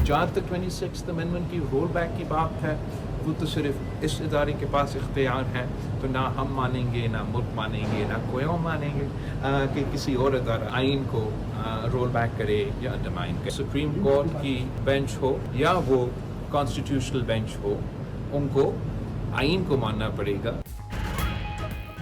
जहाँ तक 26th amendment की रोल बैक की बात है, वो तो सिर्फ इस इदारे के पास इख्तियार है, तो ना हम मानेंगे, ना मुल्क मानेंगे, ना कोई और मानेंगे कि किसी और इदारा आइन को रोल बैक करे या अंडरमाइन करे। सुप्रीम कोर्ट की बेंच हो या वो कॉन्स्टिट्यूशनल बेंच हो, उनको आइन को मानना पड़ेगा।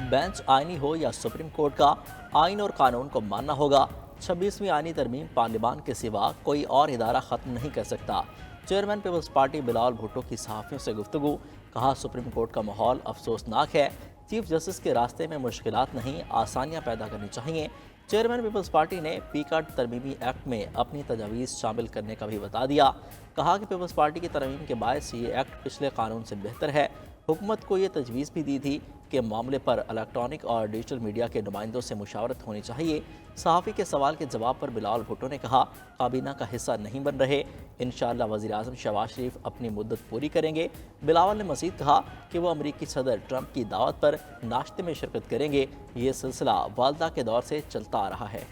बेंच आइनी हो या सुप्रीम कोर्ट का, आइन और कानून को मानना होगा। 26वीं आइनी तरमीम पार्लियामान के सिवा कोई और इदारा ख़त्म नहीं कर सकता। चेयरमैन पीपल्स पार्टी बिलावल भुट्टो की सहाफ़ियों से गुफ्तगू, कहा सुप्रीम कोर्ट का माहौल अफसोसनाक है, चीफ जस्टिस के रास्ते में मुश्किलात नहीं, आसानियाँ पैदा करनी चाहिए। चेयरमैन पीपल्स पार्टी ने पीकाट तरमीमी एक्ट में अपनी तजावीज़ शामिल करने का भी बता दिया। कहा कि पीपल्स पार्टी की तरमीम के बायस ये एक्ट पिछले कानून से बेहतर है। हुकूमत को ये तजवीज़ भी दी थी कि मामले पर इलेक्ट्रॉनिक और डिजिटल मीडिया के नुमाइंदों से मुशावरत होनी चाहिए। सहाफ़ी के सवाल के जवाब पर बिलावल भुट्टो ने कहा, काबीना का हिस्सा नहीं बन रहे, इंशाअल्लाह वज़ीर आज़म शहबाज शरीफ अपनी मुद्दत पूरी करेंगे। बिलावल ने मज़ीद कहा कि वो अमरीकी सदर ट्रंप की दावत पर नाश्ते में शिरकत करेंगे। ये सिलसिला वालदा के दौर से चलता आ रहा है।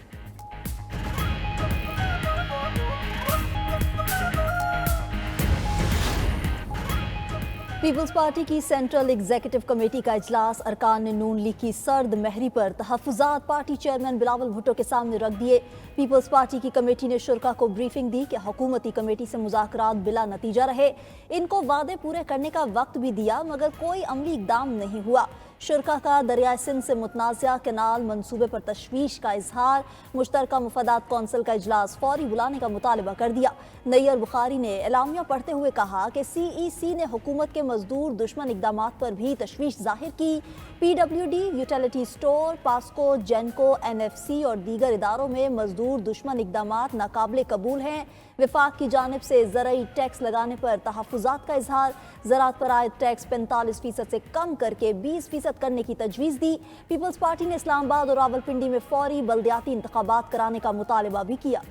पीपल्स पार्टी की सेंट्रल एग्जीक्यूटिव कमेटी का इजलास अरकान ने नून लीग की सर्द महरी पर तहफ़्फ़ुज़ात पार्टी चेयरमैन बिलावल भुट्टो के सामने रख दिए। पीपल्स पार्टी की कमेटी ने शुरा को ब्रीफिंग दी कि हुकूमती कमेटी से मुज़ाकरात बिला नतीजा रहे। इनको वादे पूरे करने का वक्त भी दिया मगर कोई अमली इक़दाम नहीं हुआ। शुरा का दरियाए सिंध से मुतनाज़ा कैनाल मंसूबे पर तशवीश का इजहार, मुश्तरका मुफादात कौंसिल का इजलास फौरी बुलाने का मुतालबा कर दिया। नैयर बुखारी ने एलामिया पढ़ते हुए कहा कि CEC ने हुकूमत के मजदूर दुश्मन इक़दामात पर भी तशवीश जाहिर की। PWD, utility store, PASSCO, GENCO, NFC और दीगर इदारों में मजदूर दुश्मन इक़दामात नाकाबिले कबूल हैं। विफाक की जानिब से ज़रई टैक्स लगाने पर तहफ़्फ़ुज़ात का इजहार, ज़राअत पर आयद टैक्स 45% से कम करके 20% करने की तजवीज़ दी। पीपल्स पार्टी ने इस्लामाबाद और रावलपिंडी में फौरी बल्दियाती इंतखाबात कराने का मुतालबा भी किया।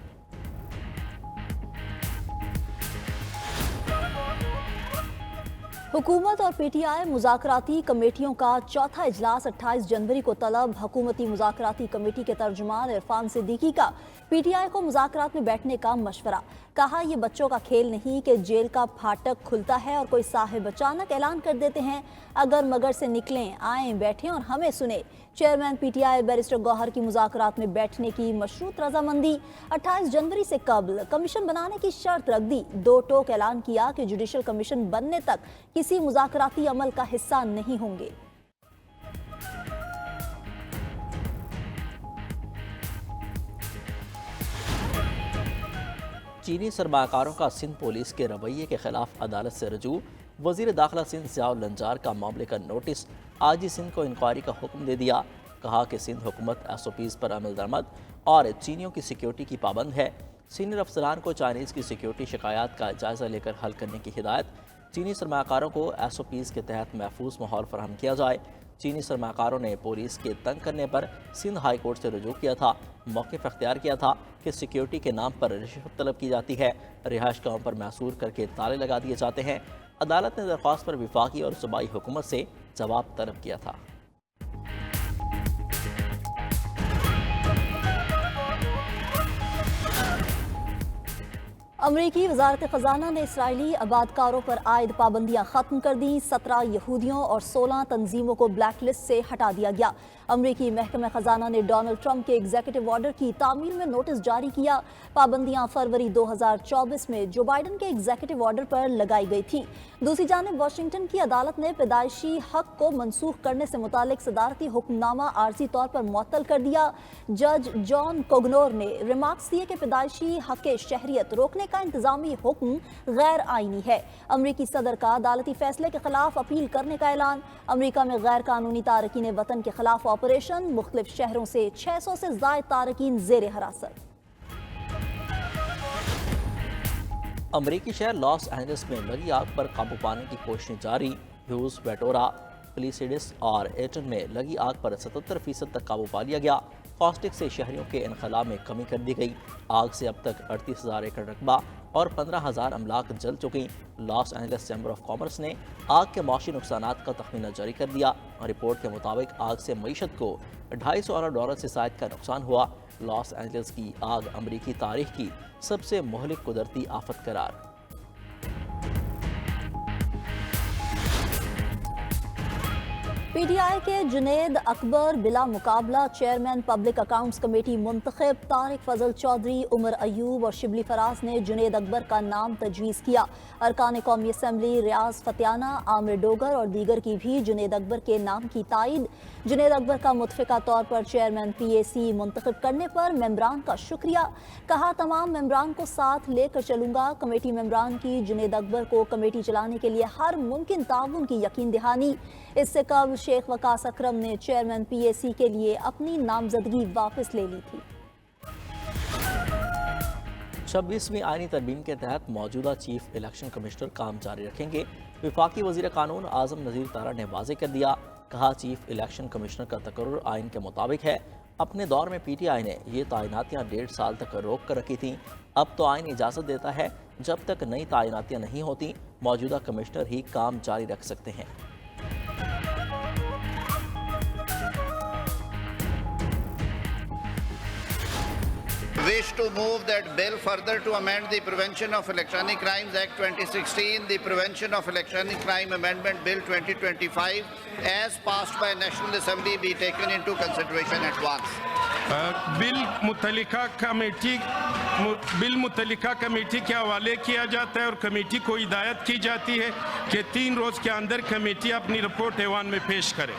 हुकूमत और PTI मुज़ाकराती कमेटियों का चौथा इजलास 28 जनवरी को तलब। हुकूमती मुज़ाकराती कमेटी के तर्जुमान इरफान सिद्दीकी का PTI को मुज़ाकरात में बैठने का मशवरा। कहा, यह बच्चों का खेल नहीं कि जेल का फाटक खुलता है और कोई साहिब अचानक ऐलान कर देते हैं, अगर मगर से निकलें, आएँ, बैठें और हमें सुने। चेयरमैन PTI बैरिस्टर गौहर की मुज़ाकरात में बैठने की मशरूत रजामंदी। 28 जनवरी से कबल कमीशन बनाने की शर्त रख दी। दो टोक ऐलान किया कि जुडिशल कमीशन बनने तक किसी मुज़ाकराती अमल का हिस्सा नहीं होंगे। चीनी सरमाकारों का सिंध पुलिस के रवैये के खिलाफ अदालत से रजू। वज़ीर दाखिला सिंध ज़ियाउल लंजार का मामले का नोटिस आज ही सिंध को इंक्वायरी का हुक्म दे दिया। कहा कि सिंध हुकूमत SOPs पर अमल दरमद और चीनियों की सिक्योरिटी की पाबंद है। सीनियर अफसरान को चाइनीज़ की सिक्योरिटी शिकायत का जायज़ा लेकर हल करने की हिदायत। चीनी सरमाकारों को SOPs के तहत महफूज माहौल फराहम किया जाए। चीनी सरमाकारों ने पुलिस के तंग करने पर सिंध हाई कोर्ट से रुजू किया था। मौक़िफ़ अख्तियार किया था कि सिक्योरिटी के नाम पर रिश्वत तलब की जाती है, रिहाइश गाहों पर मैसूर करके ताले लगा दिए जाते हैं। अदालत ने दरख्वास्त पर वफाकी और सूबाई हुकूमत से जवाब तलब किया था। अमरीकी वजारत ख़जाना ने इसराइली आबादकारों पर आयद पाबंदियाँ ख़त्म कर दी। 17 यहूदियों और 16 तंजीमों को ब्लैक लिस्ट से हटा दिया गया। अमरीकी महकमा ख़जाना ने डोनाल्ड ट्रंप के एग्जीक्यूटिव ऑर्डर की तामील में नोटिस जारी किया। पाबंदियाँ फरवरी 2024 में जो बाइडन के एग्जीक्यूटिव ऑर्डर पर लगाई गई थी। दूसरी जानिब वाशिंगटन की अदालत ने पैदाइशी हक को मनसूख करने से मुतालिक सदारती हुक्मनामा आर्जी तौर पर मुअत्तल कर दिया। जज जॉन कोगनोर ने रिमार्क्स दिए कि पैदाइशी हक शहरियत रोकने का इंतजामी हुक्म गैर आईनी है। अमरीकी सदर का अदालती फैसले के खिलाफ अपील करने का ऐलान। अमरीका में गैर कानूनी तारकीन वतन के खिलाफ ऑपरेशन। मुख्तलिफ शहरों से 600 से ज़ायद तारकीन जेर हिरासत। अमरीकी शहर लॉस एंजल्स में लगी आग पर काबू पाने की कोशिशें जारी। ह्यूज, वेटोरा, प्लिसिडिस और एटन में लगी आग पर 77% तक काबू पा लिया गया। कॉस्टिक से शहरियों के इनखला में कमी कर दी गई। आग से अब तक 38,000 एकड़ रकबा और 15,000 अमलाक जल चुकी। Los Angeles chamber of commerce ने आग के मौशी नुकसानात का तखमीना जारी कर दिया। रिपोर्ट के मुताबिक आग से मईशत को $250 अरब से ज़ायद का नुकसान हुआ। लॉस एंजल्स की आग अमरीकी तारीख की सबसे मुहलिक कुदरती आफत करार। पी टी आई के जुनेद अकबर बिला मुकाबला चेयरमैन पब्लिक अकाउंट्स कमेटी मुंतखब। तारिक फजल चौधरी, उमर अयूब और शिबली फराज ने जुनेद अकबर का नाम तजवीज़ किया। अरकान कौमी असम्बली रियाज फतियाना, आमिर डोगर और दीगर की भी जुनेद अकबर के नाम की तायद। जुनेद अकबर का मुतफ़िका तौर पर चेयरमैन PAC मुंतखब करने पर मेंबरान का शुक्रिया। कहा, तमाम मेंबरान को साथ लेकर चलूँगा। कमेटी मेंबरान की जुनेद अकबर को कमेटी चलाने के लिए हर मुमकिन ताउन की यकीन दहानी। इससे कबल शेख वकास अकरम ने चेयरमैन PAC के लिए अपनी नामजदगी वापस ले ली थी। 26वीं आईनी तरमीम के तहत मौजूदा चीफ इलेक्शन कमिश्नर काम जारी रखेंगे। वफाकी वज़ीर कानून आज़म नज़ीर तारा ने वाज़ेह कर दिया। कहा, चीफ इलेक्शन कमिश्नर का तकर्रुर आइन के मुताबिक है। अपने दौर में PTI ने ये तैनातियाँ 1.5 साल तक रोक कर रखी थीं। अब तो आइन इजाज़त देता है, जब तक नई तैनातियाँ नहीं होती मौजूदा कमिश्नर ही काम जारी रख सकते हैं। Wish to move that bill further to amend the Prevention of Electronic Crimes Act 2016, the Prevention of Electronic Crime Amendment Bill 2025, as passed by National Assembly, be taken into consideration at once. बिल मुतल्लिका committee के हवाले किया जाता है और committee को हिदायत की जाती है कि 3 रोज के अंदर कमेटी अपनी रिपोर्ट ऐवान में पेश करे।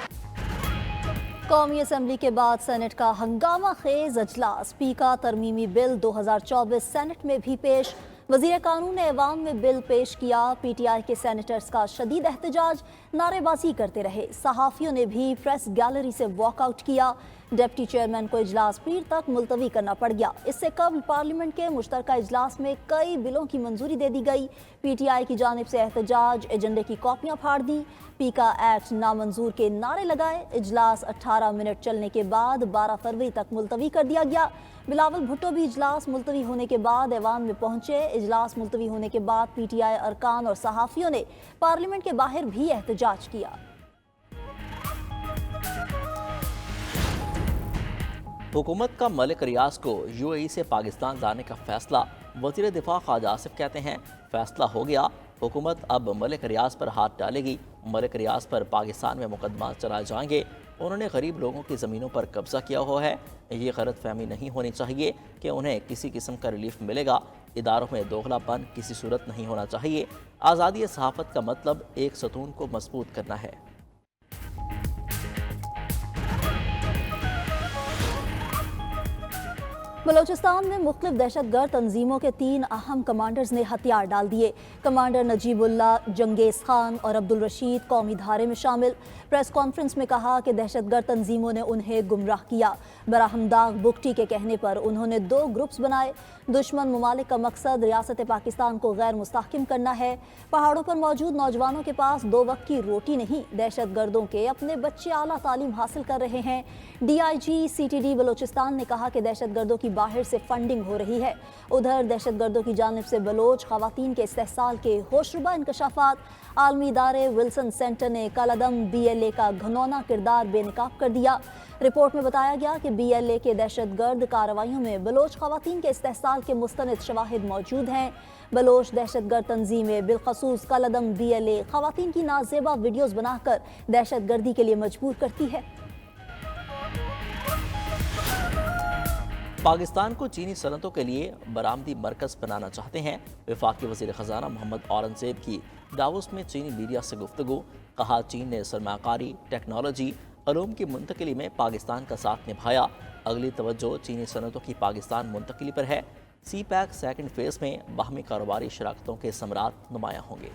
कौमी असम्बली के बाद सेनेट का हंगामा खेज अजलास। स्पीकर तरमीमी बिल 2024 सेनेट में भी पेश। वज़ीर कानून ने ऐवान में बिल पेश किया। PTI के सेनेटर्स का शदीद एहतजाज, नारेबाजी करते रहे। सहाफ़ियों ने भी प्रेस गैलरी से वॉकआउट किया। डिप्टी चेयरमैन को इजलास पीर तक मुलतवी करना पड़ गया। इससे कबल पार्लियामेंट के मुश्तरका इजलास में कई बिलों की मंजूरी दे दी गई। PTI की जानिब से एहतजाज, एजेंडे की कॉपियाँ फाड़ दी, पीका एक्ट नामंजूर के नारे लगाए। इजलास 18 मिनट चलने के बाद 12 फरवरी तक मुलतवी कर दिया गया। बिलावल भुट्टो भी इजलास मुलतवी होने के बाद ऐवान में पहुंचे। इजलास मुलतवी होने के बाद PTI अरकान और सहाफ़ियों ने पार्लियामेंट के बाहर भी एहतजाज किया। हुकूमत का मलिक रियाज को UAE से पाकिस्तान जाने का फैसला। वज़ीर दिफा ख्वाजा आसिफ कहते हैं, फैसला हो गया, हुकूमत अब मलिक रियाज पर हाथ डालेगी। मलिक रियाज पर पाकिस्तान में मुकदमा चलाए जाएंगे। उन्होंने गरीब लोगों की ज़मीनों पर कब्जा किया हुआ है। ये गलत फहमी नहीं होनी चाहिए कि उन्हें किसी किस्म का रिलीफ मिलेगा। इदारों में दोगलापन किसी सूरत नहीं होना चाहिए। आज़ादी सहाफ़त का मतलब एक सतून को मजबूत करना है। बलोचिस्तान में मुख्तलिफ दहशतगर्द तंजीमों के 3 अहम कमांडर्स ने हथियार डाल दिए। कमांडर नजीबुल्लाह, जंगेज़ खान और अब्दुल रशीद कौमी धारे में शामिल। प्रेस कॉन्फ्रेंस में कहा कि दहशतगर्द तंजीमों ने उन्हें गुमराह किया। बराहमदाग बुगटी के कहने पर उन्होंने 2 ग्रुप्स बनाए। दुश्मन ममालिक का मकसद रियासत पाकिस्तान को गैर मुस्तहकिम करना है। पहाड़ों पर मौजूद नौजवानों के पास 2 वक्त की रोटी नहीं। दहशतगर्दों के अपने बच्चे आला तालीम हासिल कर रहे हैं। DIG CTD बलोचिस्तान ने कहा कि दहशतगर्दों की बाहर से फंडिंग हो रही है। उधर दहशतगर्दों की जानिब से बलोच खवातीन के इस्तेहसाल के होशरुबा इंकशाफात। आलमी इदारे विल्सन सेंटर ने कलअदम BLA का घनौना किरदार बेनकाब कर दिया। रिपोर्ट में बताया गया कि BLA के दहशतगर्द कार्रवाइयों में बलोच खवातीन के इस्तेहसाल के मुस्तनद शवाहिद मौजूद हैं। बलोच दहशतगर्द तंजीमें बिलखसूस कलअदम BLA खवातीन की नाजेबा वीडियोस बनाकर दहशतगर्दी के लिए मजबूर करती है। पाकिस्तान को चीनी सनतों के लिए बरामदी मरकज़ बनाना चाहते हैं। वफाकी वज़ीर ख़जाना मोहम्मद औरंगज़ेब की दावोस में चीनी मीडिया से गुफ्तगू। कहा, चीन ने सरमाकारी, टेक्नोलॉजी, अलूम की मुंतकिली में पाकिस्तान का साथ निभाया। अगली तवज्जो चीनी सनतों की पाकिस्तान मुंतकिली पर है। CPEC सेकंड फेज़ में बाहमी कारोबारी शराकतों के समरात नुमायाँ होंगे।